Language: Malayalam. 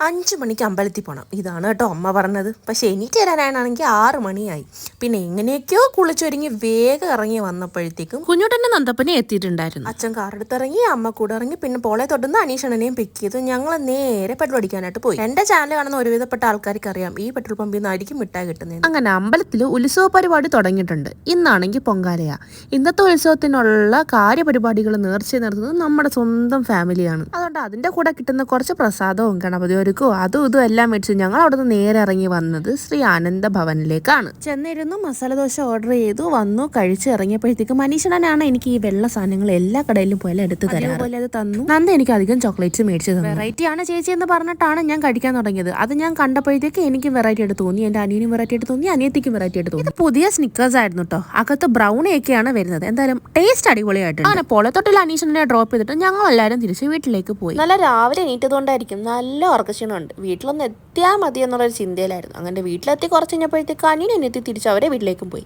5 മണിക്ക് അമ്പലത്തിൽ പോകണം. ഇതാണ് കേട്ടോ അമ്മ പറഞ്ഞത്. പക്ഷെ എനിക്ക് തരാനാണെങ്കിൽ 6 മണിയായി. പിന്നെ എങ്ങനെയൊക്കെയോ കുളിച്ചൊരുങ്ങി വേഗം ഇറങ്ങി വന്നപ്പോഴത്തേക്കും കുഞ്ഞുട്ടൻ്റെ നന്തപ്പനെ എത്തിയിട്ടുണ്ടായിരുന്നു. അച്ഛൻ കാറെടുത്ത് ഇറങ്ങി, അമ്മ കൂടെ ഇറങ്ങി. പിന്നെ പോളെ തൊട്ടുന്ന അനീഷണനെയും പിക്ക് ചെയ്ത് ഞങ്ങൾ നേരെ പെട്രോൾ അടിക്കാനായിട്ട് പോയി. എൻ്റെ ചാനൽ കാണുന്ന ഒരുവിധപ്പെട്ട ആൾക്കാർക്ക് അറിയാം ഈ പെട്രോൾ പമ്പിൽ നിന്നായിരിക്കും മിഠായി കിട്ടുന്നത്. അങ്ങനെ അമ്പലത്തിൽ ഉത്സവ പരിപാടി തുടങ്ങിയിട്ടുണ്ട്. ഇന്നാണെങ്കിൽ പൊങ്കാലയാ. ഇന്നത്തെ ഉത്സവത്തിനുള്ള കാര്യപരിപാടികൾ നേർച്ച നടത്തുന്നത് നമ്മുടെ സ്വന്തം ഫാമിലിയാണ്. അതുകൊണ്ട് അതിൻ്റെ കൂടെ കിട്ടുന്ന കുറച്ച് പ്രസാദവും ഗണപതി അതും ഇതും എല്ലാം മേടിച്ചു ഞങ്ങൾ അവിടെ നിന്ന് നേരെ ഇറങ്ങി വന്നത് ശ്രീ ആനന്ദ ഭവനിലേക്കാണ്. ചെന്നിരുന്നു, മസാല ദോശ ഓർഡർ ചെയ്തു, വന്നു, കഴിച്ച് ഇറങ്ങിയപ്പോഴത്തേക്കും മനീഷനാണ് എനിക്ക് ഈ വെള്ള സാധനങ്ങൾ എല്ലാ കടയിലും പോലെ എടുത്ത് തരാം. അതുപോലെ അത് തന്നു. നന്ദ എനിക്ക് അധികം ചോക്ലേറ്റ്സ് മേടിച്ചു തന്നു. വെറൈറ്റി ആണ് ചേച്ചി എന്ന് പറഞ്ഞിട്ടാണ് ഞാൻ കഴിക്കാൻ തുടങ്ങിയത്. അത് ഞാൻ കണ്ടപ്പോഴത്തേക്ക് എനിക്കും വെറൈറ്റി ആയിട്ട് തോന്നി, എൻ്റെ അനിയനും വെറൈറ്റി ആയിട്ട് തോന്നി, അനിയത്തിക്കും വെറൈറ്റി ആയിട്ട് തോന്നി. ഇത് പുതിയ സ്നിക്കേഴ്സ് ആയിരുന്നു കേട്ടോ. അകത്ത് ബ്രൗണി ഒക്കെയാണ് വരുന്നത്. എന്തായാലും ടേസ്റ്റ് അടിപൊളിയായിട്ട്. അങ്ങനെ പോളത്തൊട്ടിൽ അനീഷനെ ഡ്രോപ്പ് ചെയ്തിട്ട് ഞങ്ങൾ എല്ലാവരും തിരിച്ച് വീട്ടിലേക്ക് പോയി. നല്ല രാവിലെ എണീറ്റതുകൊണ്ടായിരിക്കും നല്ല ഉറക്കക്ഷീണമുണ്ട്. വീട്ടിലൊന്ന് എത്തിയാൽ മതി എന്നുള്ളൊരു ചിന്തയിലായിരുന്നു. അങ്ങനെ വീട്ടിലെത്തി കുറച്ച് കഴിഞ്ഞപ്പോഴത്തേക്ക് അനിയനെത്തി തിരിച്ച് അവരെ വീട്ടിലേക്കും പോയി.